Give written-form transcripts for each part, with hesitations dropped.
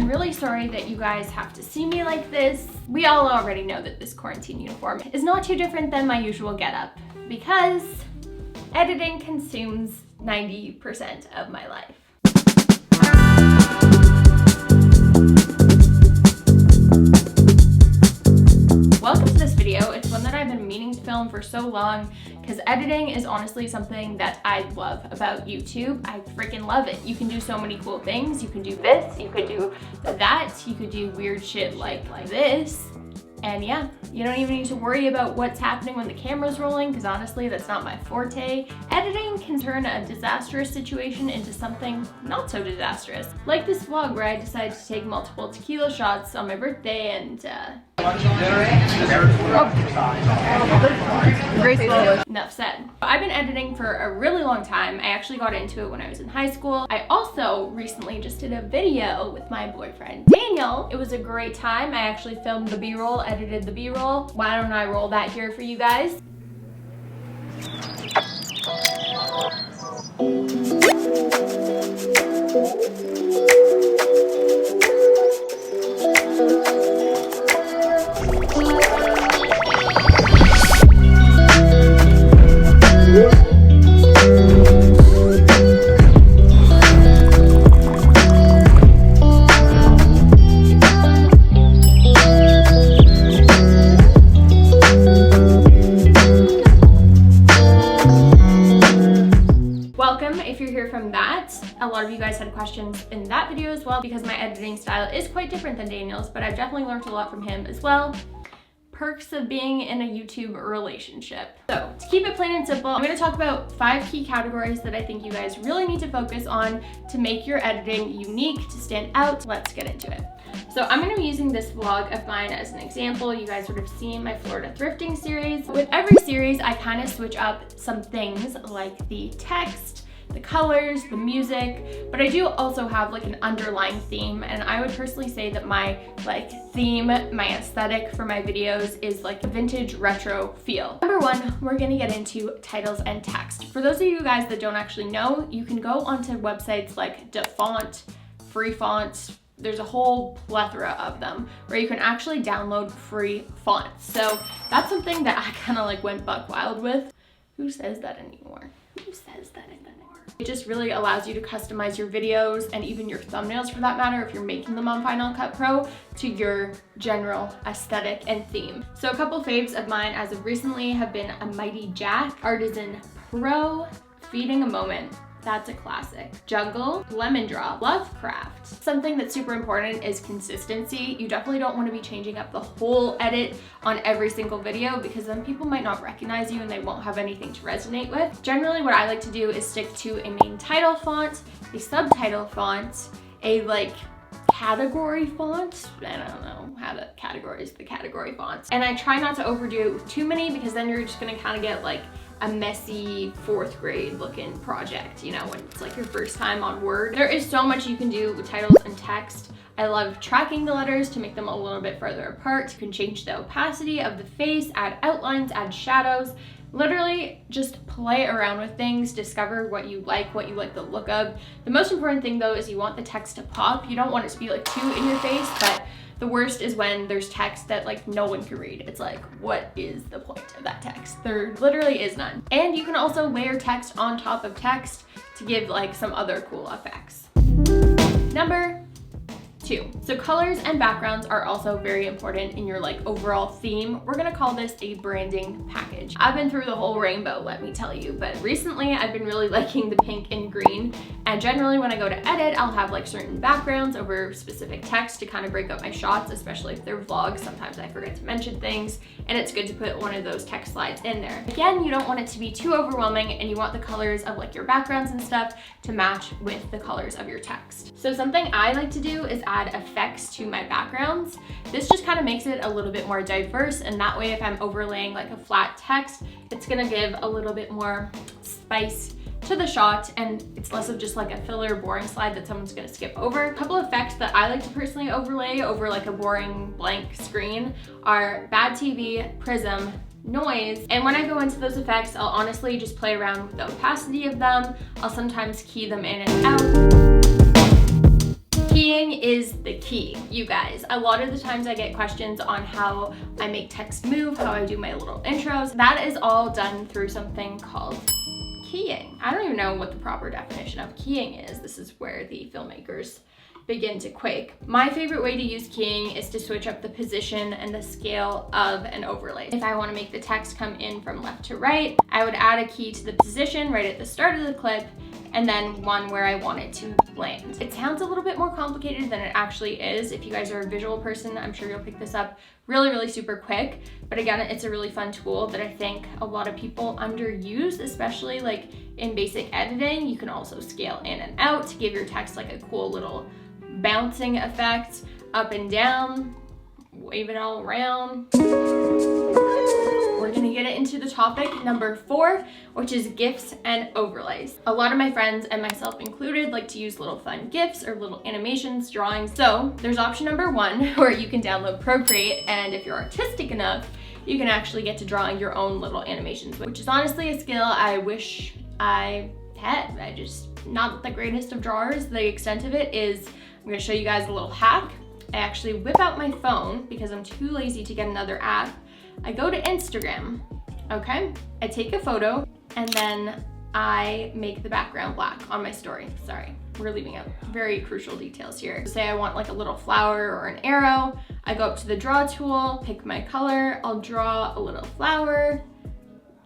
really sorry that you guys have to see me like this. We all already know that this quarantine uniform is not too different than my usual getup because editing consumes 90% of my life. Welcome to this video. It's one that I've been meaning to film for so long because editing is honestly something that I love about YouTube. I freaking love it. You can do so many cool things. You can do this, you could do that, you could do weird shit like this. And yeah, you don't even need to worry about what's happening when the camera's rolling because honestly, that's not my forte. Editing can turn a disastrous situation into something not so disastrous. Like this vlog where I decided to take multiple tequila shots on my birthday and enough said. I've been editing for a really long time. I actually got into it when I was in high school. I also recently just did a video with my boyfriend, Daniel. It was a great time. I actually filmed the B-roll, edited the B-roll. Why don't I roll that here for you guys? A lot of you guys had questions in that video as well because my editing style is quite different than Daniel's, but I've definitely learned a lot from him as well. Perks of being in a YouTube relationship. So to keep it plain and simple, I'm going to talk about 5 key categories that I think you guys really need to focus on to make your editing unique, to stand out. Let's get into it. So I'm going to be using this vlog of mine as an example. You guys would have seen my Florida thrifting series. With every series, I kind of switch up some things like the text, the colors, the music, but I do also have like an underlying theme, and I would personally say that my theme, my aesthetic for my videos is like a vintage retro feel. Number 1, we're gonna get into titles and text. For those of you guys that don't actually know, you can go onto websites like DaFont, Free Font. There's a whole plethora of them where you can actually download free fonts. So that's something that I kind of like went buck wild with. Who says that anymore? Who says that anymore? It just really allows you to customize your videos and even your thumbnails for that matter if you're making them on Final Cut Pro to your general aesthetic and theme. So a couple faves of mine as of recently have been a Mighty Jack, Artisan Pro, Feeding a Moment. That's a classic. Jungle, Lemon Drop, Lovecraft. Something that's super important is consistency. You definitely don't want to be changing up the whole edit on every single video because then people might not recognize you and they won't have anything to resonate with. Generally, what I like to do is stick to a main title font, a subtitle font, a category font. I don't know how to categorize the category fonts. And I try not to overdo it with too many because then you're just gonna kind of get like a messy 4th grade looking project, you know, when it's like your first time on Word. There is so much you can do with titles and text. I love tracking the letters to make them a little bit further apart. You can change the opacity of the face, add outlines, add shadows. Literally just play around with things, discover what you like the look of. The most important thing though is you want the text to pop. You don't want it to be like too in your face, but the worst is when there's text that like no one can read. It's like, what is the point of that text? There literally is none. And you can also layer text on top of text to give like some other cool effects. Number 2. So colors and backgrounds are also very important in your overall theme. We're gonna call this a branding package. I've been through the whole rainbow, let me tell you, but recently I've been really liking the pink and green. And generally when I go to edit, I'll have certain backgrounds over specific text to kind of break up my shots, especially if they're vlogs. Sometimes I forget to mention things and it's good to put one of those text slides in there. Again, you don't want it to be too overwhelming and you want the colors of your backgrounds and stuff to match with the colors of your text. So something I like to do is add effects to my backgrounds. This just kind of makes it a little bit more diverse, and that way if I'm overlaying a flat text, it's gonna give a little bit more spice to the shot and it's less of just a filler boring slide that someone's gonna skip over. A couple effects that I like to personally overlay over a boring blank screen are bad TV, prism, noise. And when I go into those effects, I'll honestly just play around with the opacity of them. I'll sometimes key them in and out. Keying is the key. guys. A lot of the times I get questions on how I make text move, how I do my little intros. That is all done through something called keying. I don't even know what the proper definition of keying is. This is where the filmmakers begin to quake. My favorite way to use keying is to switch up the position and the scale of an overlay. If I want to make the text come in from left to right, I would add a key to the position right at the start of the clip, and then one where I want it to land. It sounds a little bit more complicated than it actually is. If you guys are a visual person, I'm sure you'll pick this up really super quick. But again, it's a really fun tool that I think a lot of people underuse, especially like in basic editing. You can also scale in and out to give your text like a cool little bouncing effect, up and down, wave it all around. We're gonna get into the topic number 4, which is GIFs and overlays. A lot of my friends, and myself included, like to use little fun GIFs or little animations, drawings. So there's option number 1 where you can download Procreate, and if you're artistic enough, you can actually get to drawing your own little animations, which is honestly a skill I wish I had. I just not the greatest of drawers. The extent of it is, I'm gonna show you guys a little hack. I actually whip out my phone because I'm too lazy to get another app. I go to Instagram, okay? I take a photo and then I make the background black on my story. Sorry, we're leaving out very crucial details here. Say I want like a little flower or an arrow. I go up to the draw tool, pick my color. I'll draw a little flower,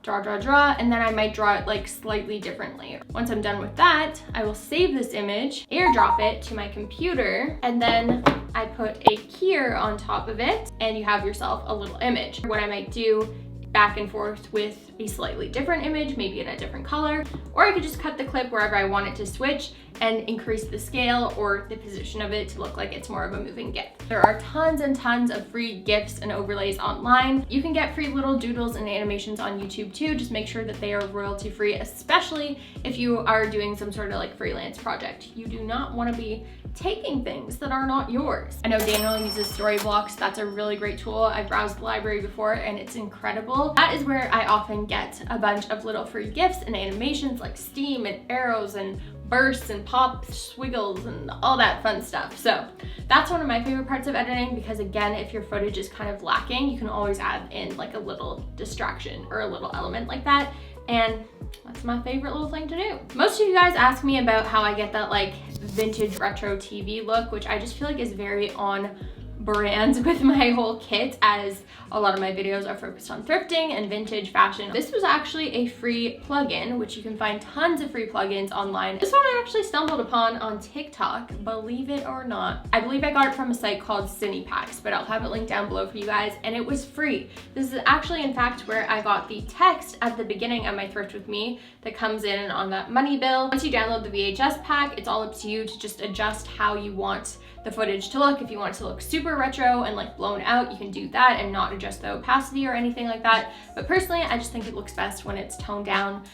draw, and then I might draw it like slightly differently. Once I'm done with that, I will save this image, airdrop it to my computer, and then I put a keyer on top of it, and you have yourself a little image. What I might do back and forth with a slightly different image, maybe in a different color, or I could just cut the clip wherever I want it to switch and increase the scale or the position of it to look like it's more of a moving GIF. There are tons and tons of free GIFs and overlays online. You can get free little doodles and animations on YouTube too. Just make sure that they are royalty free, especially if you are doing some sort of like freelance project. You do not want to be taking things that are not yours. I know Daniel uses Storyblocks. That's a really great tool. I've browsed the library before and it's incredible. That is where I often get a bunch of little free GIFs and animations like steam and arrows and bursts and pops, squiggles, and all that fun stuff. So that's one of my favorite parts of editing, because again, if your footage is kind of lacking, you can always add in like a little distraction or a little element like that. And that's my favorite little thing to do. Most of you guys ask me about how I get that like vintage retro TV look, which I just feel like is very on brand with my whole kit, as a lot of my videos are focused on thrifting and vintage fashion. This was actually a free plugin, which you can find tons of free plugins online. This one I actually stumbled upon on TikTok, believe it or not. I believe I got it from a site called Cinepacks, but I'll have it linked down below for you guys, and it was free. This is actually in fact where I got the text at the beginning of my Thrift With Me that comes in on that money bill. Once you download the VHS pack, it's all up to you to just adjust how you want the footage to look. If you want it to look super retro and like blown out, you can do that and not adjust the opacity or anything like that. But personally, I just think it looks best when it's toned down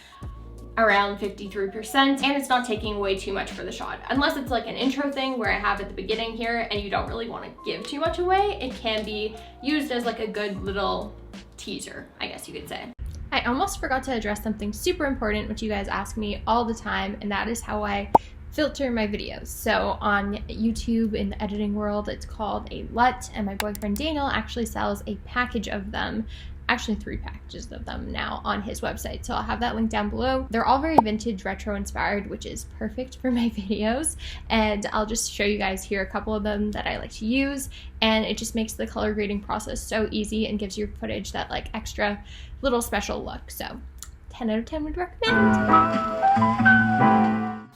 around 53% and it's not taking away too much for the shot. Unless it's like an intro thing where I have at the beginning here and you don't really want to give too much away, it can be used as like a good little teaser, I guess you could say. I almost forgot to address something super important, which you guys ask me all the time, and that is how I filter my videos. So on YouTube in the editing world, it's called a LUT, and my boyfriend Daniel actually sells a package of them, actually 3 packages of them now on his website. So I'll have that link down below. They're all very vintage retro inspired, which is perfect for my videos. And I'll just show you guys here a couple of them that I like to use. And it just makes the color grading process so easy and gives your footage that like extra little special look. So 10 out of 10 would recommend.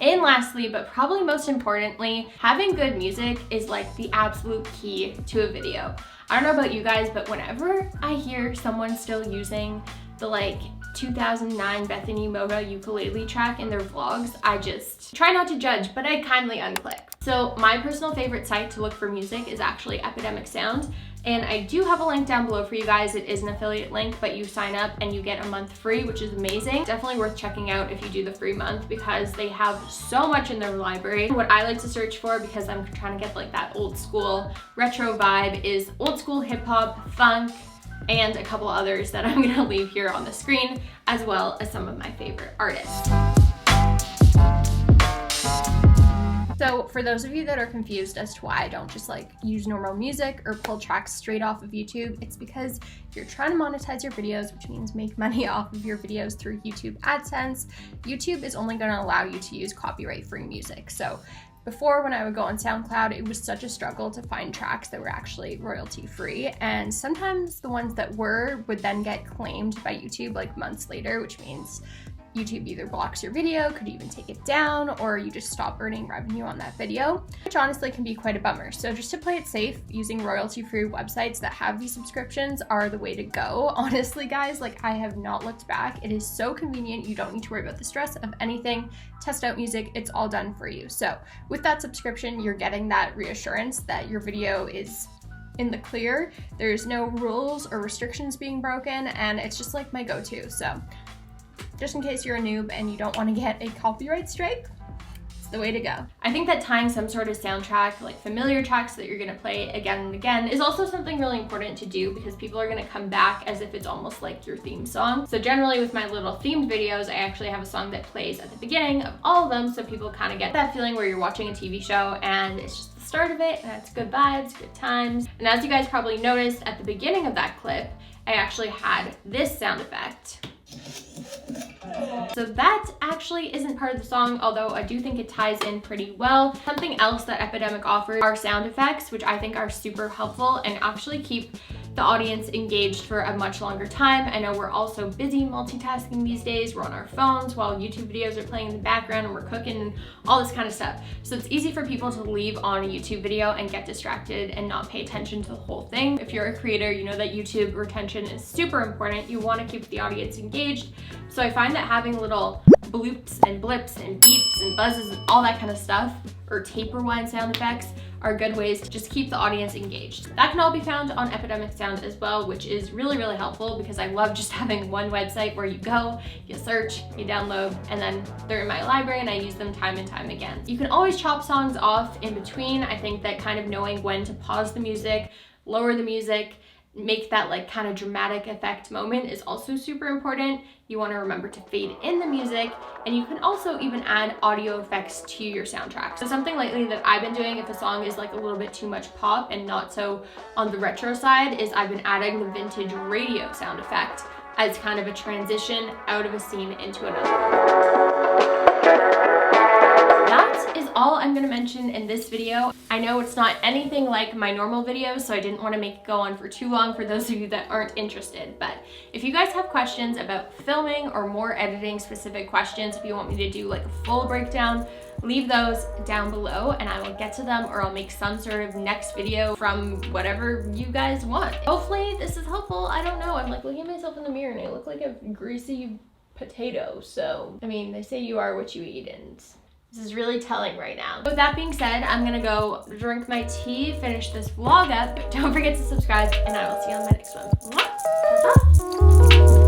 And lastly, but probably most importantly, having good music is like the absolute key to a video. I don't know about you guys, but whenever I hear someone still using the like 2009 Bethany Moda ukulele track in their vlogs, I just try not to judge, but I kindly unclick. So my personal favorite site to look for music is actually Epidemic Sound. And I do have a link down below for you guys. It is an affiliate link, but you sign up and you get a month free, which is amazing. Definitely worth checking out if you do the free month, because they have so much in their library. What I like to search for, because I'm trying to get like that old school retro vibe, is old school hip hop, funk, and a couple others that I'm gonna leave here on the screen, as well as some of my favorite artists. So for those of you that are confused as to why I don't just like use normal music or pull tracks straight off of YouTube, it's because if you're trying to monetize your videos, which means make money off of your videos through YouTube AdSense, YouTube is only going to allow you to use copyright-free music. So before, when I would go on SoundCloud, it was such a struggle to find tracks that were actually royalty-free, and sometimes the ones that were would then get claimed by YouTube like months later, which means YouTube either blocks your video, could even take it down, or you just stop earning revenue on that video, which honestly can be quite a bummer. So just to play it safe, using royalty-free websites that have these subscriptions are the way to go. Honestly, guys, like I have not looked back. It is so convenient. You don't need to worry about the stress of anything. Test out music, it's all done for you. So with that subscription, you're getting that reassurance that your video is in the clear. There's no rules or restrictions being broken, and it's just like my go-to. So just in case you're a noob and you don't want to get a copyright strike, it's the way to go. I think that tying some sort of soundtrack, like familiar tracks that you're going to play again and again, is also something really important to do because people are going to come back as if it's almost like your theme song. So generally with my little themed videos, I actually have a song that plays at the beginning of all of them, so people kind of get that feeling where you're watching a TV show and it's just the start of it and it's good vibes, good times. And as you guys probably noticed at the beginning of that clip, I actually had this sound effect. So that actually isn't part of the song, although I do think it ties in pretty well. Something else that Epidemic offers are sound effects, which I think are super helpful and actually keep the audience engaged for a much longer time. I know we're all so busy multitasking these days. We're on our phones while YouTube videos are playing in the background and we're cooking and all this kind of stuff. So it's easy for people to leave on a YouTube video and get distracted and not pay attention to the whole thing. If you're a creator, you know that YouTube retention is super important. You want to keep the audience engaged. So I find that having little bloops and blips and beeps and buzzes and all that kind of stuff, or tape rewind sound effects, are good ways to just keep the audience engaged. That can all be found on Epidemic Sound as well, which is really, really helpful because I love just having one website where you go, you search, you download, and then they're in my library and I use them time and time again. You can always chop songs off in between. I think that kind of knowing when to pause the music, lower the music, make that like kind of dramatic effect moment is also super important. You want to remember to fade in the music, and you can also even add audio effects to your soundtrack. So something lately that I've been doing if a song is like a little bit too much pop and not so on the retro side is I've been adding the vintage radio sound effect as kind of a transition out of a scene into another. That is all I'm going to mention in this video. I know it's not anything like my normal videos, so I didn't want to make it go on for too long for those of you that aren't interested. But if you guys have questions about filming or more editing specific questions, if you want me to do like a full breakdown, leave those down below and I will get to them, or I'll make some sort of next video from whatever you guys want. Hopefully this is helpful. I don't know. I'm like looking at myself in the mirror and I look like a greasy potato. So, I mean, they say you are what you eat, and this is really telling right now. With that being said, I'm gonna go drink my tea, finish this vlog up. Don't forget to subscribe, and I will see you on my next one. Mwah! Ta-ta!